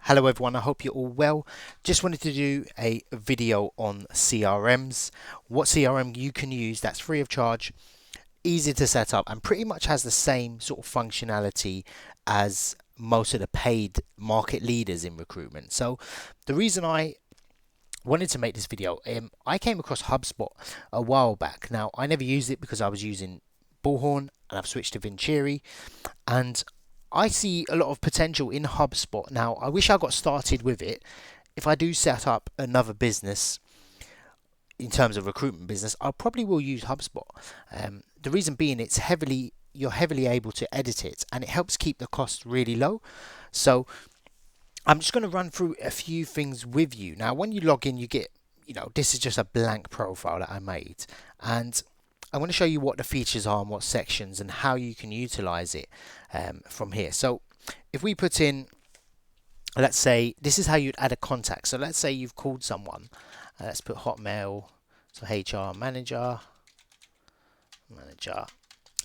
Hello everyone, I hope you're all well. Just wanted to do a video on CRMs, what CRM you can use that's free of charge, easy to set up, and pretty much has the same sort of functionality as most of the paid market leaders in recruitment. So the reason I wanted to make this video, I came across Hubspot a while back. Now I never used it because I was using Bullhorn and I've switched to Vincere, and I see a lot of potential in HubSpot. Now, I wish I got started with it. If I do set up another business in terms of recruitment business, I probably will use HubSpot. The reason being, you're heavily able to edit it, and it helps keep the cost really low. So I'm just going to run through a few things with you. Now, when you log in, you get, this is just a blank profile that I made, and I want to show you what the features are and what sections and how you can utilize it from here. So if we put in, let's say, this is how you'd add a contact. So let's say you've called someone. Let's put Hotmail, so HR manager.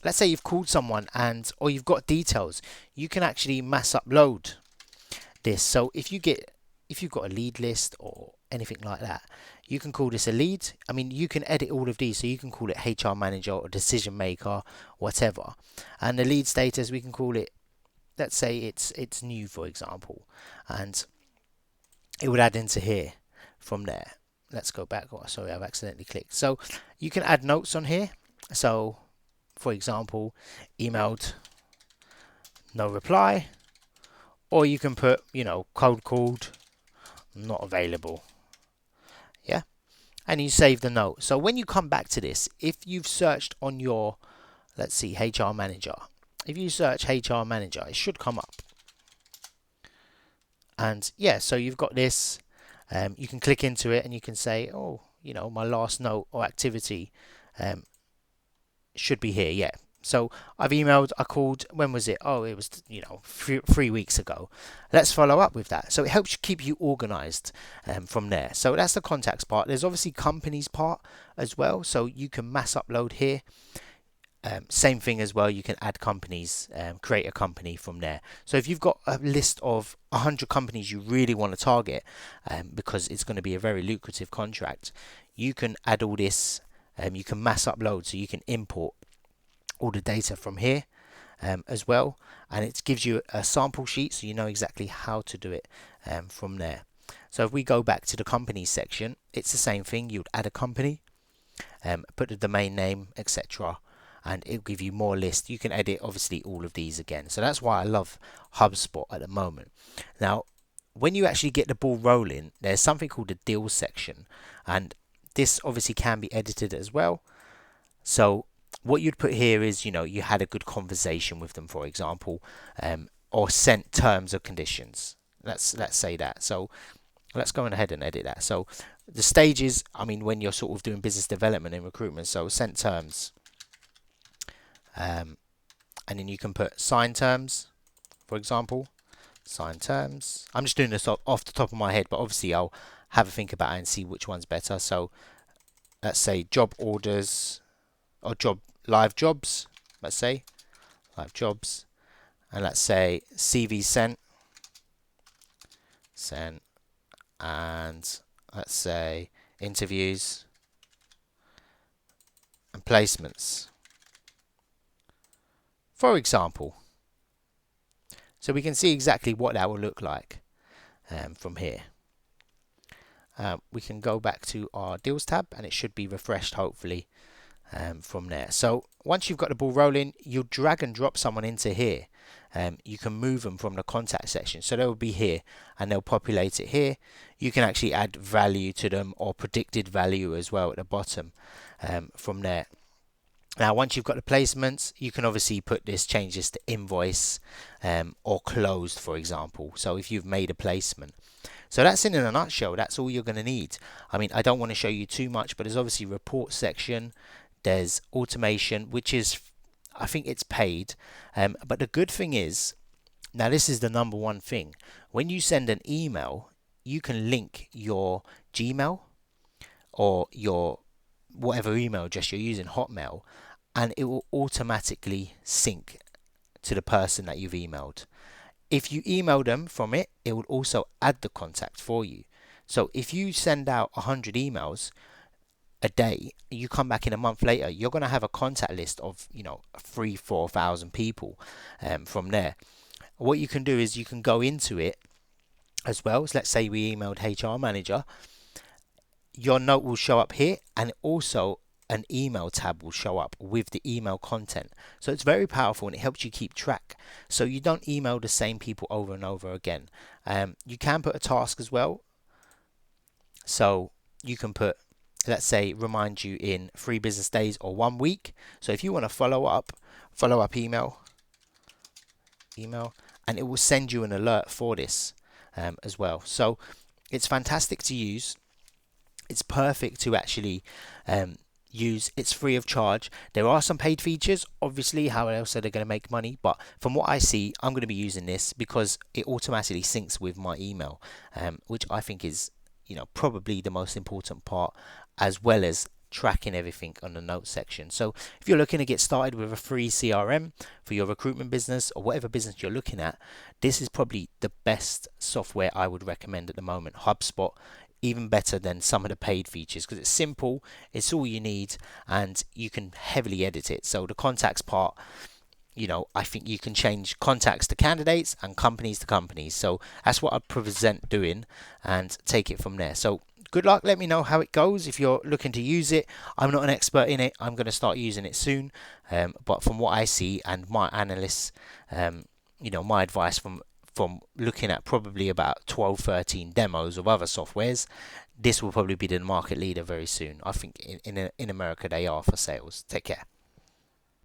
Let's say you've called someone or you've got details. You can actually mass upload this. So if you've got a lead list or anything like that, you can call this a lead. I mean, you can edit all of these, so you can call it HR manager or decision maker, whatever. And the lead status, we can call it, let's say it's new, for example, and it would add into here from there. Let's go back. Oh, sorry, I've accidentally clicked. So you can add notes on here. So for example, emailed, no reply, or you can put, cold called, not available. Yeah, and you save the note. So when you come back to this, if you've searched on your, let's see, HR manager, if you search HR manager, it should come up. And yeah, so you've got this. You can click into it and you can say, oh, my last note or activity should be here. Yeah. So I've emailed, I called, when was it? Oh, it was, 3 weeks ago. Let's follow up with that. So it helps you keep you organized from there. So that's the contacts part. There's obviously companies part as well. So you can mass upload here. Same thing as well. You can add companies, create a company from there. So if you've got a list of 100 companies you really want to target, because it's going to be a very lucrative contract, you can add all this. You can mass upload, so you can import all the data from here as well, and it gives you a sample sheet so you know exactly how to do it from there. So if we go back to the company section, it's the same thing. You'd add a company, put the domain name, etc., and it'll give you more lists. You can edit obviously all of these again. So that's why I love HubSpot at the moment. Now when you actually get the ball rolling, there's something called the deals section, and this obviously can be edited as well. So what you'd put here is, you had a good conversation with them, for example, or sent terms or conditions. Let's say that. So let's go ahead and edit that. So the stages, I mean, when you're sort of doing business development and recruitment, so sent terms, and then you can put signed terms, for example, signed terms. I'm just doing this off the top of my head, but obviously I'll have a think about it and see which one's better. So let's say job orders, or live jobs, let's say live jobs, and let's say CV sent, and let's say interviews and placements, for example. So we can see exactly what that will look like from here. We can go back to our deals tab and it should be refreshed hopefully from there. So once you've got the ball rolling, you'll drag and drop someone into here. You can move them from the contact section, so they'll be here and they'll populate it here. You can actually add value to them or predicted value as well at the bottom from there. Now once you've got the placements, you can obviously change this to invoice or closed, for example. So if you've made a placement. So that's in a nutshell, that's all you're going to need. I mean, I don't want to show you too much, but there's obviously report section, there's automation, which is, I think it's paid. But the good thing is, now this is the number one thing, when you send an email, you can link your Gmail or your whatever email address you're using, Hotmail, and it will automatically sync to the person that you've emailed. If you email them from it, it will also add the contact for you. So if you send out 100 emails a day, you come back in a month later, you're going to have a contact list of 3,000-4,000 people from there. What you can do is you can go into it as well. So let's say we emailed HR manager, your note will show up here, and also an email tab will show up with the email content. So it's very powerful and it helps you keep track. So you don't email the same people over and over again. You can put a task as well. So you can put, let's say, remind you in 3 business days or 1 week. So if you want to follow up email, and it will send you an alert for this as well. So it's fantastic to use. It's perfect to actually use. It's free of charge. There are some paid features, obviously. How else are they going to make money? But from what I see, I'm going to be using this because it automatically syncs with my email, which I think is probably the most important part, as well as tracking everything on the notes section. So if you're looking to get started with a free CRM for your recruitment business or whatever business you're looking at, this is probably the best software I would recommend at the moment. HubSpot, even better than some of the paid features because it's simple, it's all you need, and you can heavily edit it. So the contacts part, I think you can change contacts to candidates and companies to companies. So that's what I'd present doing and take it from there. So good luck. Let me know how it goes if you're looking to use it. I'm not an expert in it. I'm going to start using it soon. But from what I see and my analysts, my advice from looking at probably about 12, 13 demos of other softwares, this will probably be the market leader very soon. I think in America they are for sales. Take care.